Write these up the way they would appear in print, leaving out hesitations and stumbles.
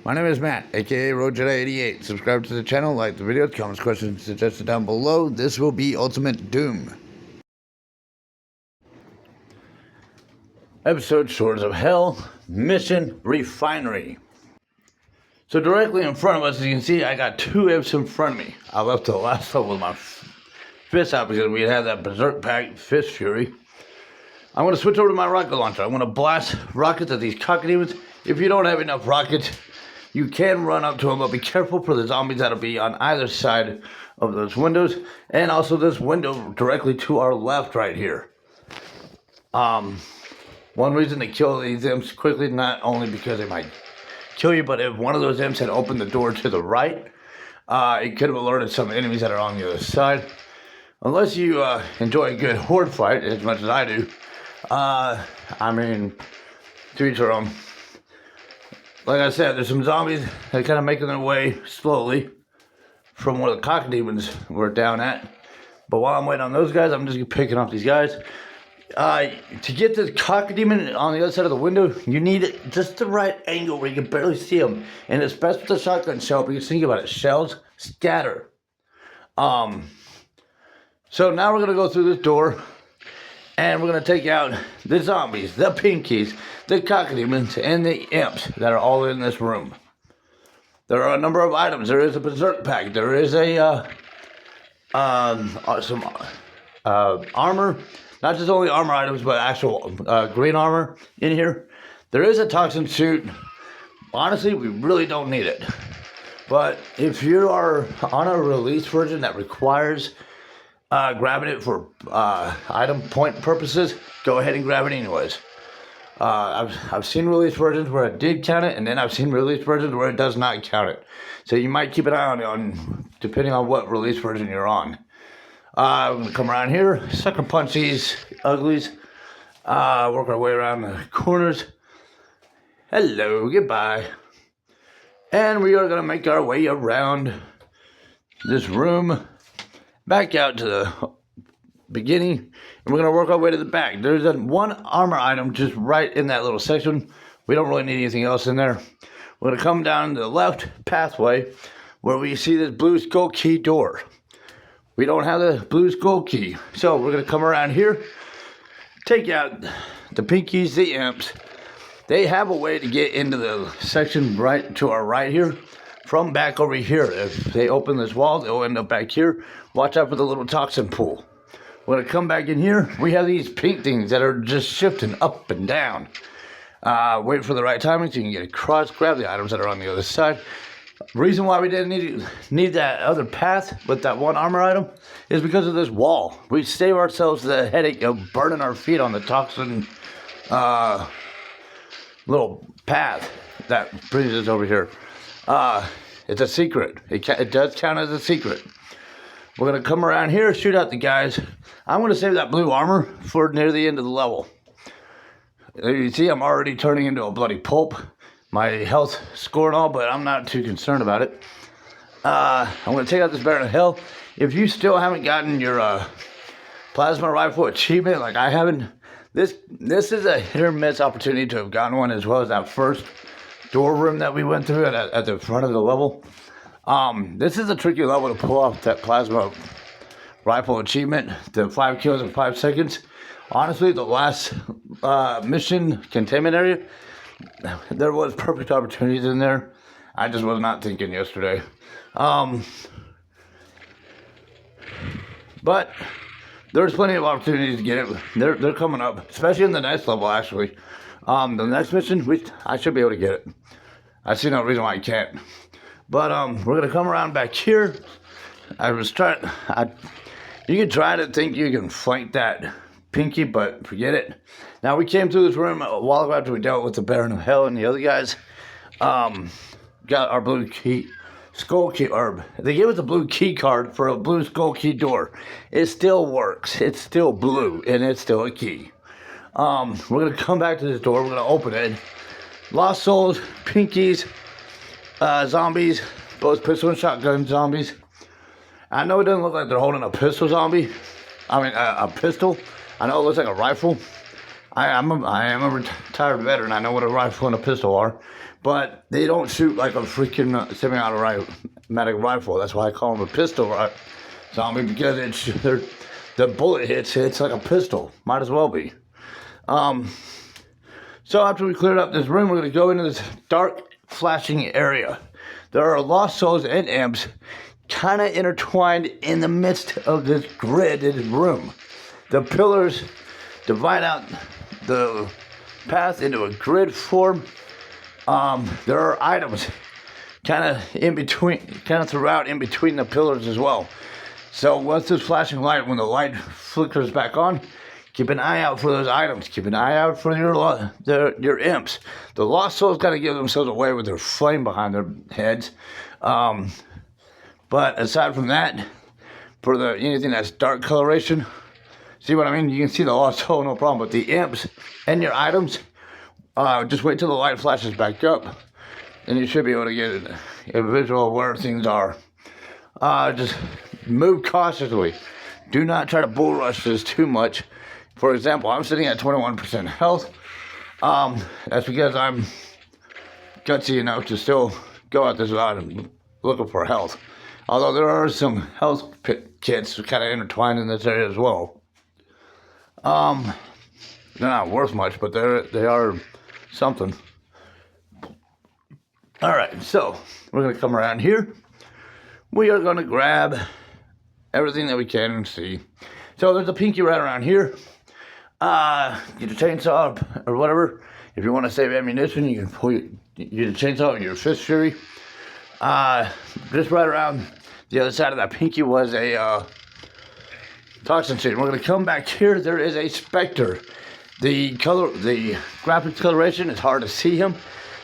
My name is Matt, aka RoadJedi88. Subscribe to the channel, like the video, comments, questions suggested down below. This will be Ultimate Doom. Episode Swords of Hell, Mission Refinery. So directly in front of us, as you can see, I got two imps in front of me. I left the last level with my fist out because we had that Berserk Pack Fist Fury. I'm going to switch over to my rocket launcher. I'm going to blast rockets at these cockamamie. If you don't have enough rockets, you can run up to them, but be careful for the zombies that'll be on either side of those windows, and also this window directly to our left right here. One reason to kill these imps quickly, not only because they might kill you, but if one of those imps had opened the door to the right, it could have alerted some enemies that are on the other side. Unless you enjoy a good horde fight, as much as I do, I mean, to each their own. Like I said, there's some zombies that are kind of making their way slowly from where the cockamamie were down at. But while I'm waiting on those guys, I'm just picking up these guys. To get the cockamamie on the other side of the window, you need just the right angle where you can barely see them. And it's best with the shotgun shell, because think about it, shells scatter. So now we're going to go through this door. And we're going to take out the zombies, the pinkies, the cockamamie, and the imps that are all in this room. There are a number of items. There is a Berserk Pack. There is a some armor. Not just only armor items, but actual green armor in here. There is a toxin suit. Honestly, we really don't need it. But if you are on a release version that requires grabbing it for item point purposes, go ahead and grab it anyways. I've seen release versions where it did count it, and then I've seen release versions where it does not count it. So you might keep an eye on depending on what release version you're on. We're going to come around here, sucker punch these uglies, work our way around the corners. Hello, goodbye. And we are going to make our way around this room, back out to the beginning, and we're going to work our way to the back. There's one armor item just right in that little section. We don't really need anything else in there. We're going to come down the left pathway where we see this blue skull key door. We don't have the blue skull key, so we're going to come around here, take out the pinkies, the imps. They have a way to get into the section right to our right here from back over here. If they open this wall, they'll end up back here. Watch out for the little toxin pool. We're going to come back in here. We have these pink things that are just shifting up and down. Wait for the right timing so you can get across, grab the items that are on the other side. Reason why we didn't need that other path with that one armor item is because of this wall. We save ourselves the headache of burning our feet on the toxin little path that brings us over here. It's a secret. It does count as a secret. We're going to come around here, shoot out the guys. I'm going to save that blue armor for near the end of the level. You see, I'm already turning into a bloody pulp. My health score and all, but I'm not too concerned about it. I'm going to take out this Baron of Hell. If you still haven't gotten your plasma rifle achievement, like I haven't, this is a hit or miss opportunity to have gotten one, as well as that first door room that we went through at the front of the level. This is a tricky level to pull off that plasma rifle achievement, the 5 kills in 5 seconds. Honestly, the last mission, containment area, there was perfect opportunities in there. I just was not thinking yesterday. But there's plenty of opportunities to get it. They're coming up, especially in the next level, actually. The next mission, I should be able to get it. I see no reason why I can't. But we're gonna come around back here. You can try to think you can flank that pinky, but forget it. Now, we came through this room a while ago after we dealt with the Baron of Hell and the other guys. Got our blue key, skull key, or they gave us a blue key card for a blue skull key door. It still works. It's still blue, and it's still a key. We're gonna come back to this door. We're gonna open it. Lost souls, pinkies, zombies, both pistol and shotgun zombies. I know it doesn't look like they're holding a pistol zombie. I mean, a pistol. I know it looks like a rifle. I am a retired veteran. I know what a rifle and a pistol are. but they don't shoot like a freaking semi-automatic rifle. That's why I call them a pistol zombie, because the bullet hits like a pistol. Might as well be. So after we cleared up this room, we're going to go into this dark, flashing area. There are lost souls and imps kind of intertwined in the midst of this gridded room. The pillars divide out the path into a grid form. There are items kind of throughout in between the pillars as well. So once this flashing light, when the light flickers back on, keep an eye out for those items. Keep an eye out for your imps. The lost souls got to give themselves away with their flame behind their heads. But aside from that, for anything that's dark coloration, see what I mean? You can see the lost soul, no problem. But the imps and your items, just wait till the light flashes back up, and you should be able to get a visual of where things are. Just move cautiously. Do not try to bull rush this too much. For example, I'm sitting at 21% health. That's because I'm gutsy enough to still go at this item looking for health. Although there are some health kits kind of intertwined in this area as well. They're not worth much, but they are something. Alright, so we're going to come around here. We are going to grab everything that we can and see. So there's a pinky right around here. Get a chainsaw or whatever. If you want to save ammunition, you can pull your chainsaw with your fist fury. Just right around the other side of that pinky was a toxin sheet. We're going to come back here. There is a specter. The graphics coloration is hard to see him.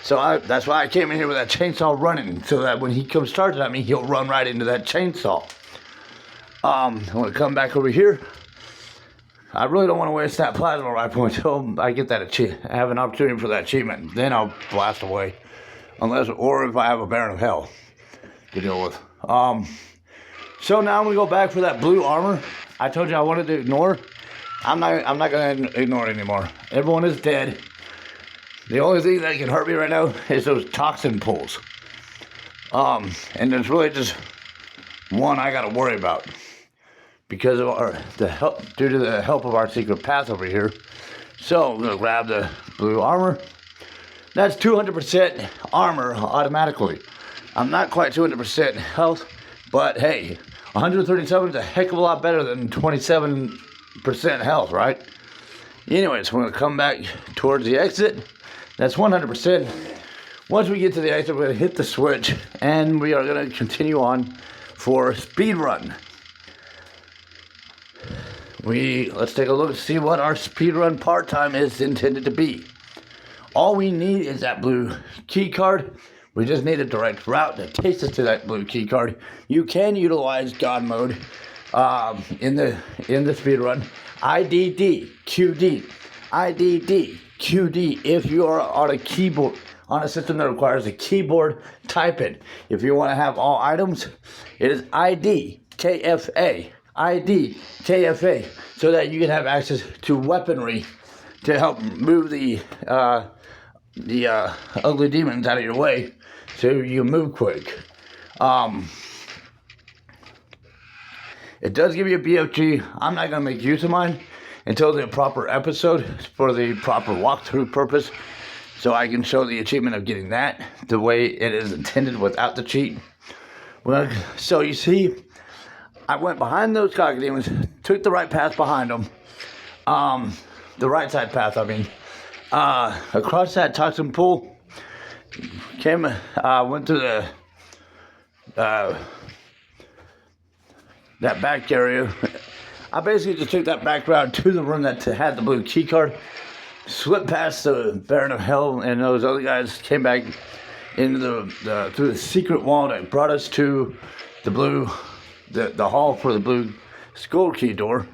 So that's why I came in here with that chainsaw running, so that when he comes charging at me, he'll run right into that chainsaw. I'm going to come back over here. I really don't want to waste that plasma rifle until I get that have an opportunity for that achievement. Then I'll blast away. Or if I have a Baron of Hell to deal with. So now we go back for that blue armor. I told you I wanted to ignore. I'm not going to ignore it anymore. Everyone is dead. The only thing that can hurt me right now is those toxin pulls. And there's really just one I got to worry about. Because of due to the help of our secret path over here. So I'm gonna grab the blue armor. That's 200% armor automatically. I'm not quite 200% health, but hey, 137 is a heck of a lot better than 27% health, right? Anyways, we're gonna come back towards the exit. That's 100%. Once we get to the exit, we're gonna hit the switch, and we are gonna continue on for Speedrun. Let's take a look and see what our speedrun part-time is intended to be. All we need is that blue key card. We just need a direct route that takes us to that blue key card. You can utilize God mode in the speedrun. IDD QD if you are on a keyboard, on a system that requires a keyboard type-in. If you want to have all items, it is ID KFA. ID KFA, so that you can have access to weaponry to help move the ugly demons out of your way, so you move quick. It does give you a BFG. I'm not gonna make use of mine until the proper episode for the proper walkthrough purpose, so I can show the achievement of getting that the way it is intended without the cheat. So you see, I went behind those cocodemons, took the right path behind them, the right side path, I mean, across that toxin pool, went to that back area. I basically just took that back route to the room that had the blue key card, slipped past the Baron of Hell, and those other guys came back into through the secret wall that brought us to the hall for the blue skull key door.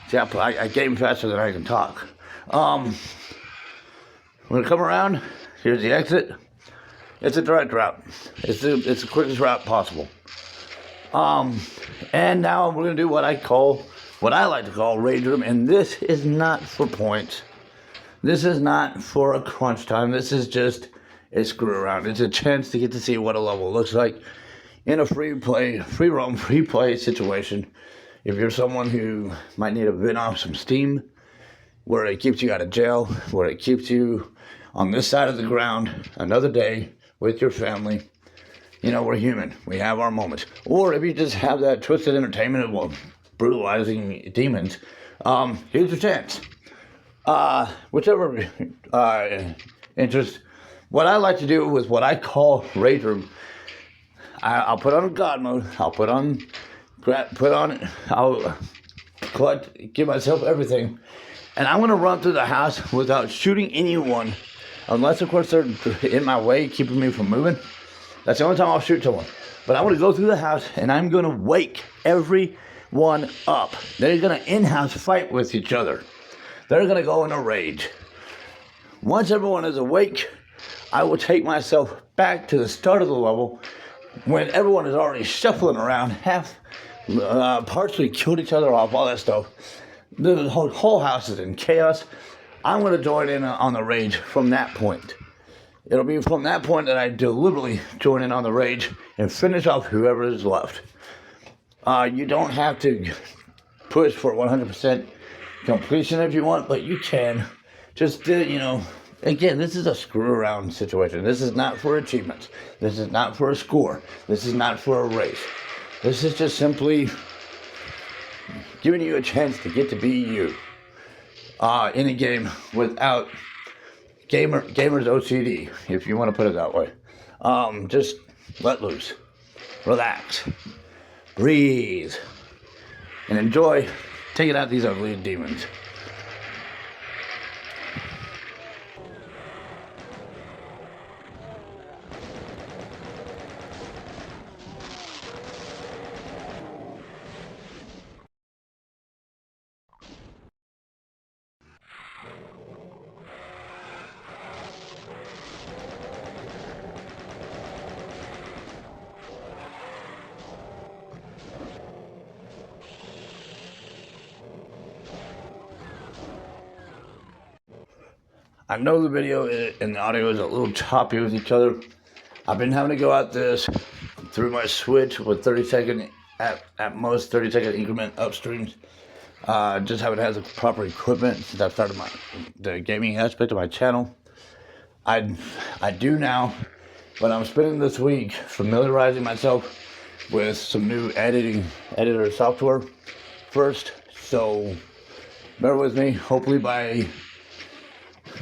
See, I game faster than I can talk. We're gonna come around. Here's the exit. It's a direct route. It's the quickest route possible. And now we're gonna do what I like to call Rage Room, and this is not for points. This is not for a crunch time. This is just is screw around. It's a chance to get to see what a level looks like in a free roam, free play situation. If you're someone who might need to vent off some steam, where it keeps you out of jail, where it keeps you on this side of the ground another day with your family, you know, we're human. We have our moments. Or if you just have that twisted entertainment of brutalizing demons, here's your chance. Whichever interest. What I like to do with what I call Rage Room, I'll put on God mode. I'll give myself everything. And I'm going to run through the house without shooting anyone. Unless, of course, they're in my way, keeping me from moving. That's the only time I'll shoot someone. But I'm going to go through the house, and I'm going to wake everyone up. They're going to in-house fight with each other. They're going to go in a rage. Once everyone is awake, I will take myself back to the start of the level when everyone is already shuffling around, partially killed each other off, all that stuff. The whole house is in chaos. I'm going to join in on the rage from that point. It'll be from that point that I deliberately join in on the rage and finish off whoever is left. You don't have to push for 100% completion if you want, but you can. Just, again, this is a screw around situation. This is not for achievements. This is not for a score. This is not for a race. This is just simply giving you a chance to get to be you in a game without gamer's OCD, if you want to put it that way. Just let loose, relax, breathe, and enjoy taking out these ugly demons. I know the video and the audio is a little choppy with each other. I've been having to go at this through my Switch with 30-second, at most 30-second increment upstreams. Just haven't had the proper equipment since I started the gaming aspect of my channel. I do now, but I'm spending this week familiarizing myself with some new editor software first. So bear with me. Hopefully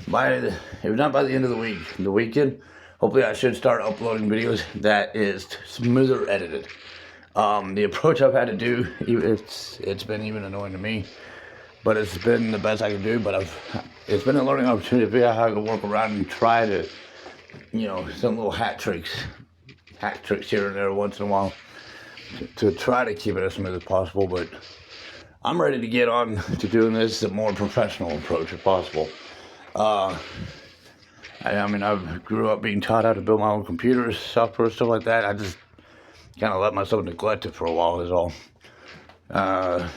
if not by the end of the week, the weekend, hopefully I should start uploading videos that is smoother edited. The approach I've had to do, it's been even annoying to me, but it's been the best I can do. But it's been a learning opportunity to figure out how I can work around and try to, some little hack tricks here and there once in a while to try to keep it as smooth as possible. But I'm ready to get on to doing this a more professional approach if possible. I grew up being taught how to build my own computers, software, stuff like that. I just kind of let myself neglect it for a while is all. Kind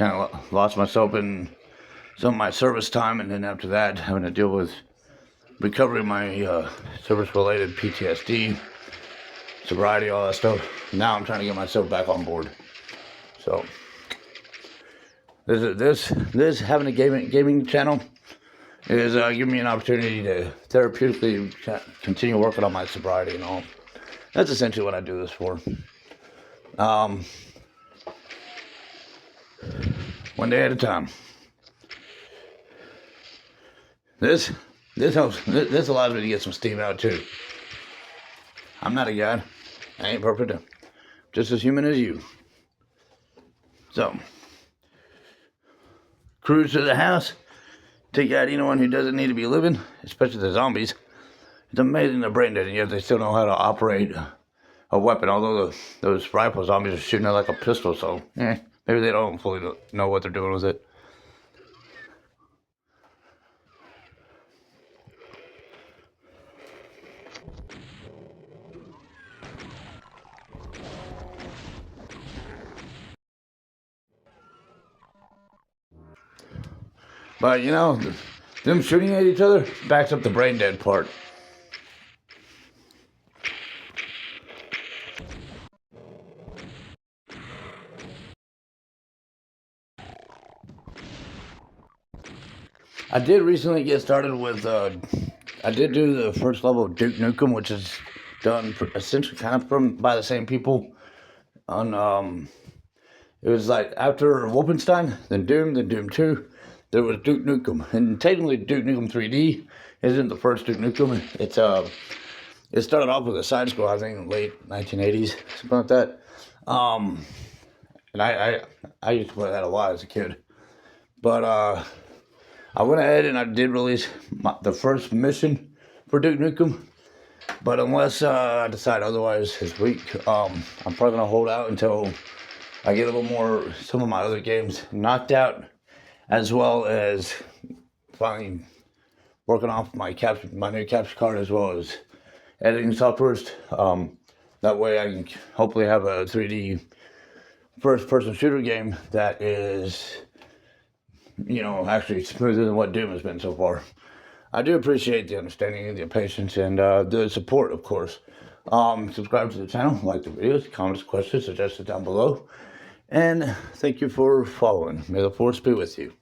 of lost myself in some of my service time, and then after that, having to deal with recovering my service-related PTSD, sobriety, all that stuff. Now I'm trying to get myself back on board. So this having a gaming channel is giving me an opportunity to therapeutically continue working on my sobriety and all. That's essentially what I do this for. One day at a time. This helps. This allows me to get some steam out too. I'm not a god. I ain't perfect. I'm just as human as you. So, cruise to the house. Take out anyone who doesn't need to be living, especially the zombies. It's amazing they're brain dead, and yet they still know how to operate a weapon. Although those rifle zombies are shooting it like a pistol, so maybe they don't fully know what they're doing with it. But them shooting at each other backs up the brain dead part. I did recently get started with, I did do the first level of Duke Nukem, which is done essentially kind of by the same people. It was like after Wolfenstein, then Doom 2, there was Duke Nukem. And technically Duke Nukem 3D isn't the first Duke Nukem. It started off with a side scroll, I think in the late 1980s, something like that. And I used to play that a lot as a kid. But I went ahead and I did release the first mission for Duke Nukem. But unless I decide otherwise this week, I'm probably going to hold out until I get a little more, some of my other games knocked out, as well as finally working off my new capture card, as well as editing softwares. That way I can hopefully have a 3D first-person shooter game that is, actually smoother than what Doom has been so far. I do appreciate the understanding and the patience and the support, of course. Subscribe to the channel, like the videos, comments, questions, suggestions down below. And thank you for following. May the force be with you.